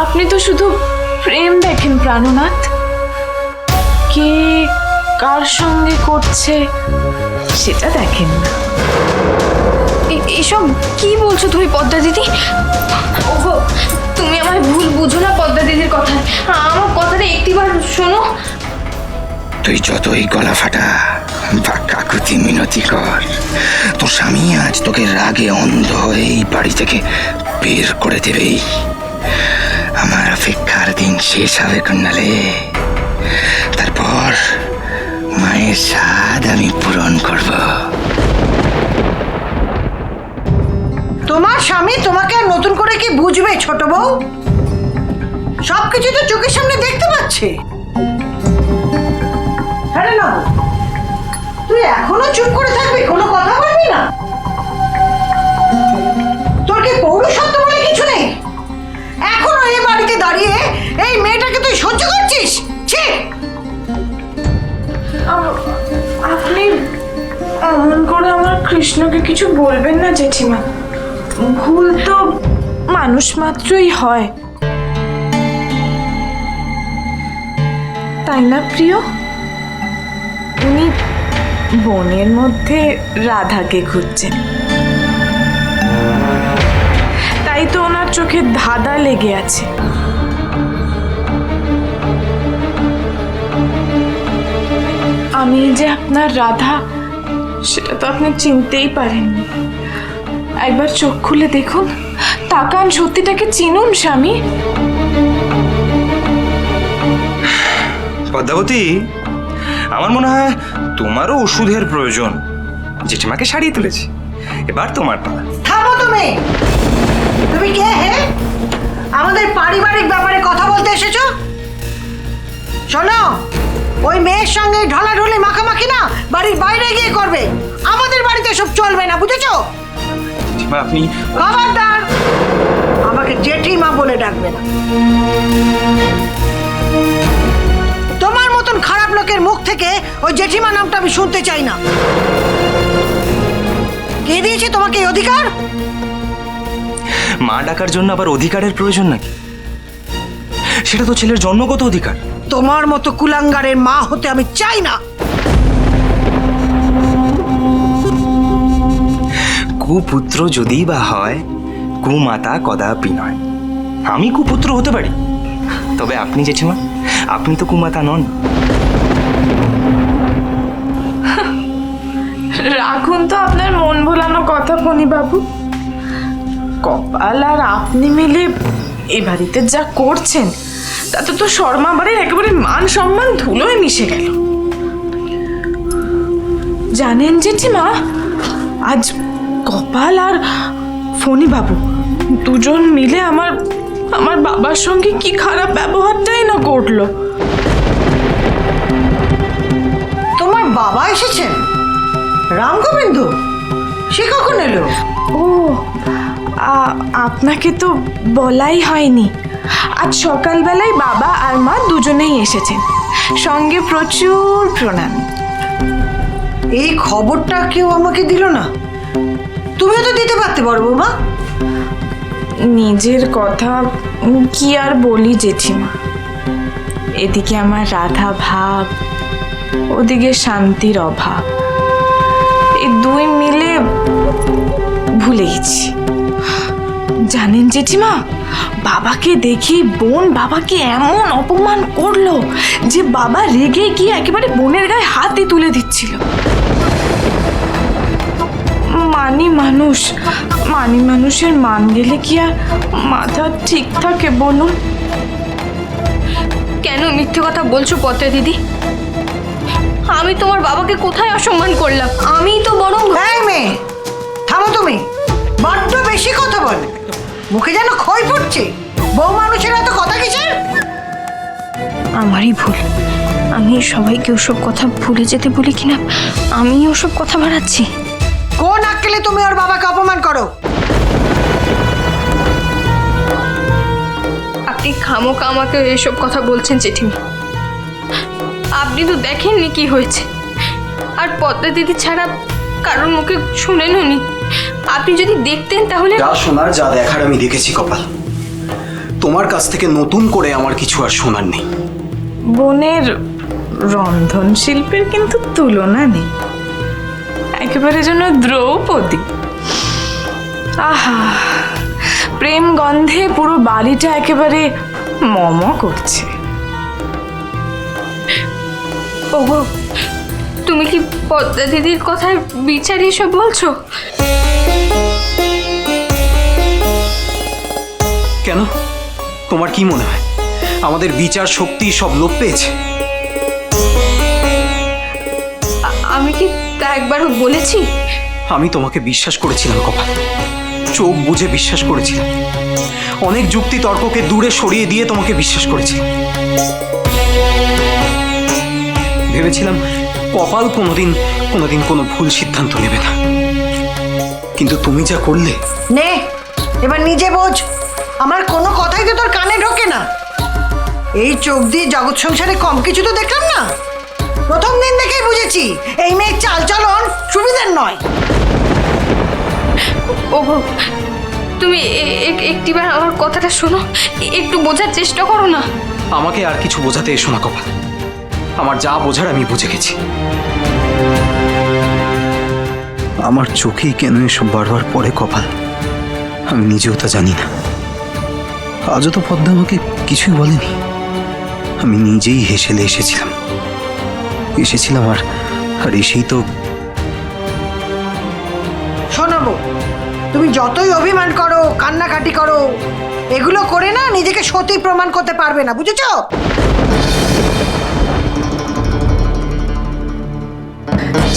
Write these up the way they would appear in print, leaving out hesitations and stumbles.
আপনি তো শুধু প্রেম দেখেন প্রাণনাথ, কে কার সঙ্গে করছে সেটা দেখেন না। এসব কি বলছো তুমি পদ্মা দিদি? ওগো, তুমি আমায় ভুল বুঝো না পদ্মা দিদির কথায়। আমার কথাটা একটিবার শোনো। তুই যতই গলা ফাটা বা কাকুতি মিনতি কর, তোর স্বামী আজ তোকে রাগে অন্ধ হয়ে এই বাড়ি থেকে বের করে দেবেই। আমার অপেক্ষার দিন শেষ হবে কন্যালে, তারপর মায়ের স্বাদ আমি পূরণ করব। তোমার স্বামী তোমাকে আর নতুন করে কি বুঝবে ছোট বউ? সবকিছু তো চোখের সামনে দেখতে পাচ্ছে। আরে না, তুই এখনো চুপ করে থাকবি, কোনো কথা বলবি না? তোর কি পৌরুষত্ব বলে কিছু নেই? এখনো এই বাড়িতে দাঁড়িয়ে এই মেয়েটাকে তুই সহ্য করছিস? ছি! আপনি এমন করে আমার কৃষ্ণকে কিছু বলবেন না জেঠিমা। ভুল তো মানুষ মাত্রই হয়, তাই না প্রিয়? উনি বনের মধ্যে রাধাকে খুঁজছেন, তাই তো ওনার চোখে ধাঁধা লেগে আছে। আমি যে আপনার রাধা সেটা তো আপনি চিনতেই পারেননি। একবার চোখ খুলে দেখুন, তাকান, সত্যিটাকে চিনুন স্বামী। পদ্মাবতী, আমার মনে হয় তোমারও ওষুধের প্রয়োজন। জেঠিমাকে সারিয়ে তুলেছি, এবার তোমার পালা। থামো তুমি! তুমি কে হে? আমাদের পারিবারিক ব্যাপারে কথা বলতে এসেছো? শোনো, ওই মেয়ের সঙ্গে ঢলাঢলি মাখামাখি না বাড়ির বাইরে গিয়ে করবে। আমাদের বাড়িতে সব চলবে না, বুঝেছো? জেঠিমা আপনি খবরদার আমাকে জেঠিমা বলে ডাকবে না। তোমার মতন খারাপ লোকের মুখ থেকে ওই জেঠিমা নামটা আমি শুনতে চাই না। কে দিয়েছে তোমাকে এই অধিকার? মা ডাকার জন্য আবার অধিকারের প্রয়োজন নাকি? সেটা তো ছেলের জন্মগত অধিকার। তোমার মতো কুলাঙ্গারের মা হতে আমি চাই না। কুপুত্র যদি বা হয়, কুমাতা কদাপি নয়। আমি কুপুত্র হতে পারি, তবে আপনি জেঠিমা, আপনি তো কুমাতা নন। রাখুন তো আপনার মন ভোলানো কথা ফণি বাবু। কপাল আর আপনি মিলে এই বাড়িতে যা করছেন তাতে তো শর্মা বাড়ির একেবারে মান সম্মান ধুলোয় মিশে গেল। জানেন জেঠিমা, আজ কপাল আর ফণি বাবু দুজন মিলে আমার বাবার সঙ্গে কি খারাপ ব্যবহারটাই না করলো। তোমার বাবা এসেছেন? রামগোবিন্দ? সে কখন এলো? ও, আপনাকে তো বলাই হয়নি। আজ সকালবেলায় বাবা আর মা দুজনেই এসেছেন, সঙ্গে প্রচুর প্রণাম। এই খবরটা কেউ আমাকে দিল না? তুমিও তো দিতে পারতে বড় বৌমা। নিজের কথা কি আর বলি জেঠিমা, এদিকে আমার রাধা ভাব, ওদিকে শান্তির অভাব, এই দুই মিলে ভুলে গেছি। জানেন জেঠিমা, বাবাকে দেখে বোন বাবাকে এমন অপমান করলো যে বাবা রেগে গিয়ে একেবারে বোনের গায়ে হাতই তুলে দিচ্ছিল। মানি মানুষের মান গেলে কি আর মাথা ঠিক থাকে বলুন? কেন মিথ্যে কথা বলছো পদ্মা দিদি? আমি তোমার বাবাকে কোথায় অসম্মান করলাম? আমি তো বরং... এই মেয়ে, থামো তুমি। বড্ড বেশি কথা বলে, মুখে যেন খই পড়ছে। বউ মানুষের এত কথা কিসের? আমারই ভুল। আমি সবাইকে ওসব কথা ভুলে যেতে বলি কিনা আমি ওসব কথা বাড়াচ্ছি। কোন আক্কেলে তুমি ওর বাবাকে অপমান করো? আপনি খামোখা আমাকে এসব কথা বলছেন জেঠিমা। আপনি তো দেখেননি কি হয়েছে, আর পদ্মা দিদি ছাড়া কারোর মুখে শুনেননি। আপনি যদি দেখতেন তাহলে... যা শোনার যা দেখার আমি দেখেছি কপাল। তোমার কাছ থেকে নতুন করে আমার কিছু আর শোনার নেই। বোনের রন্ধন শিল্পের কিন্তু তুলনা নেই, একেবারে যেন দ্রৌপদী। আহা, প্রেম গন্ধে পুরো বাড়িটা একেবারে মম করছে। ওগো, তুমি কি পদ্মা দিদির কথার বিচার এসব বলছো? কেন, তোমার কি মনে হয় আমাদের বিচার শক্তি সব লোপ পেয়েছে? আমি কি তা একবারও বলেছি? আমি তোমাকে বিশ্বাস করেছিলাম কপাল, চোখ বুঝে বিশ্বাস করেছিলাম, অনেক যুক্তি তর্ককে দূরে সরিয়ে দিয়ে তোমাকে বিশ্বাস করেছিলাম। ভেবেছিলাম কপাল কোনোদিন কোনো ভুল সিদ্ধান্ত নেবে না, কিন্তু তুমি যা করলে। নে এবার নিজে বোঝ, আমার কোনো কথাই তো তোর কানে ঢোকে না। এই চোখ দিয়ে জগৎ সংসারে কম কিছু তো দেখলাম না। প্রথম দিন দেখেই বুঝেছি এই মেয়ের চালচলন সুবিধার নয়। ওগো, তুমি একটিবার আমার কথাটা শোনো, একটু বোঝার চেষ্টা করো না। আমাকে আর কিছু বোঝাতে এসো না কপাল, আমার যা বোঝার আমি বুঝে গেছি। আমার চোখেই কেন এসব বারবার পড়ে কপাল, আমি নিজেও তা জানি না। আজও তো পদ্মা আমাকে কিছুই বলেনি, আমি নিজেই হেসেলে এসেছিলাম আর এসেই তো। শোনাবো, তুমি যতই অভিমান করো, কান্নাকাটি করো, এগুলো করে না নিজেকে সতী প্রমাণ করতে পারবে না, বুঝেছো?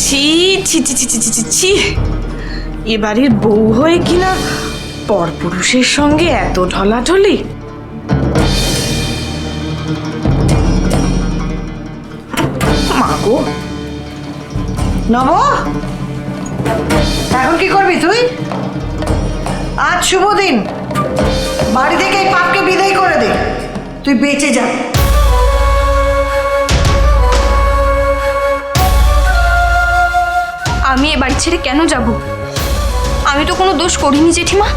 ছি ছি ছি ছি ছি ছি ছি ছি, এ বাড়ির বউ হয়ে কিনা পরপুরুষের সঙ্গে এত ঢলাঢলি। মাগো, নব, এখন কি করবি তুই? আজ শুভ দিন, বাড়ি থেকে এই পাপকে বিদায় করে দে, তুই বেঁচে যা। আমি এ বাড়ি ছেড়ে কেন যাব? আমি তো কোনো দোষ করিনি জেঠিমা।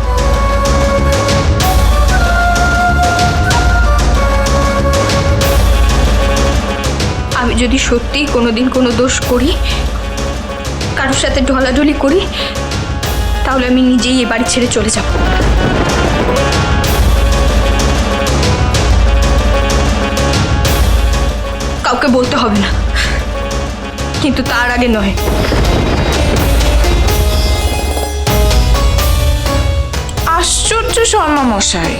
আমি যদি সত্যিই কোনোদিন কোনো দোষ করি, কারোর সাথে ঢলাঢলি করি, তাহলে আমি নিজেই এ বাড়ি ছেড়ে চলে যাব। কাউকে বলতে হবে না, কিন্তু তার আগে নয়। আশ্চর্য শর্মা মশাই,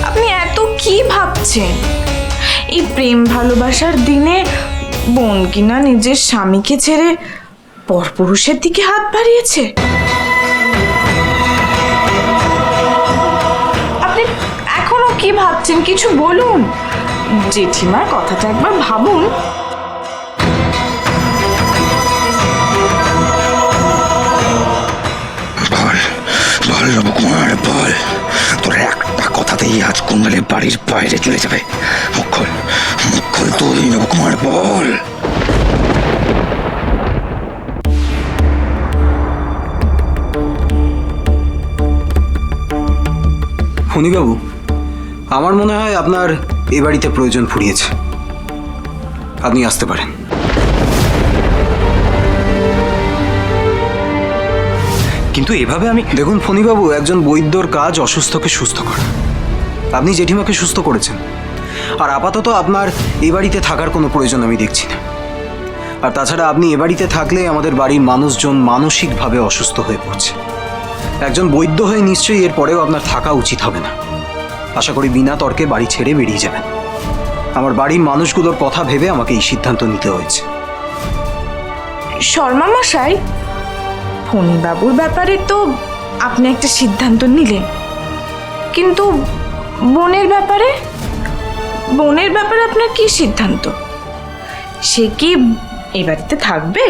আপনি এত কি ভাবছেন? এই প্রেম ভালোবাসার দিনে বোন কিনা নিজের স্বামীকে ছেড়ে পরপুরুষের দিকে হাত বাড়িয়েছে। আপনি এখনো কি ভাবছেন? কিছু বলুন, জেঠিমার কথাটা একবার ভাবুন। বল রবকুমার, বল, তোর একটা কথাতেই আজ কুণ্ডলে বাড়ির বাইরে চলে যাবে। মুখ খোল তুই রবকুমার, বল। ফণীবাবু, আমার মনে হয় আপনার এ বাড়িতে প্রয়োজন ফুরিয়েছে, আপনি আসতে পারেন। কিন্তু এভাবে আমি। দেখুন ফণীবাবু, একজন বৈদ্যর কাজ অসুস্থকে সুস্থ করা। আপনি জেঠিমাকে সুস্থ করেছেন, আর আপাতত আপনার এ বাড়িতে থাকার কোনো প্রয়োজন আমি দেখছি না। আর তাছাড়া আপনি এ বাড়িতে থাকলে আমাদের বাড়ির মানুষজন মানসিকভাবে অসুস্থ হয়ে পড়ছে। একজন বৈদ্য হয়ে নিশ্চয়ই এর পরেও আপনার থাকা উচিত হবে না। আশা করি বিনা তর্কে বাড়ি ছেড়ে বেরিয়ে যাবেন। আমার বাড়ির মানুষগুলোর কথা ভেবে আমাকে এই সিদ্ধান্ত নিতে হয়েছে। শর্মা মশাই, ফণীবাবুর ব্যাপারে তো আপনি একটা সিদ্ধান্ত নিলেন, কিন্তু বোনের ব্যাপারে আপনার কি সিদ্ধান্ত? সে কি এ বাড়িতে থাকবে?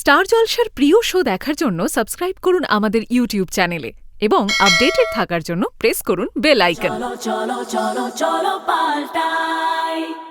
স্টার জলসার প্রিয় শো দেখার জন্য সাবস্ক্রাইব করুন আমাদের ইউটিউব চ্যানেলে এবং আপডেটেড থাকার জন্য প্রেস করুন bell icon. cholo, cholo, cholo, cholo, paltai.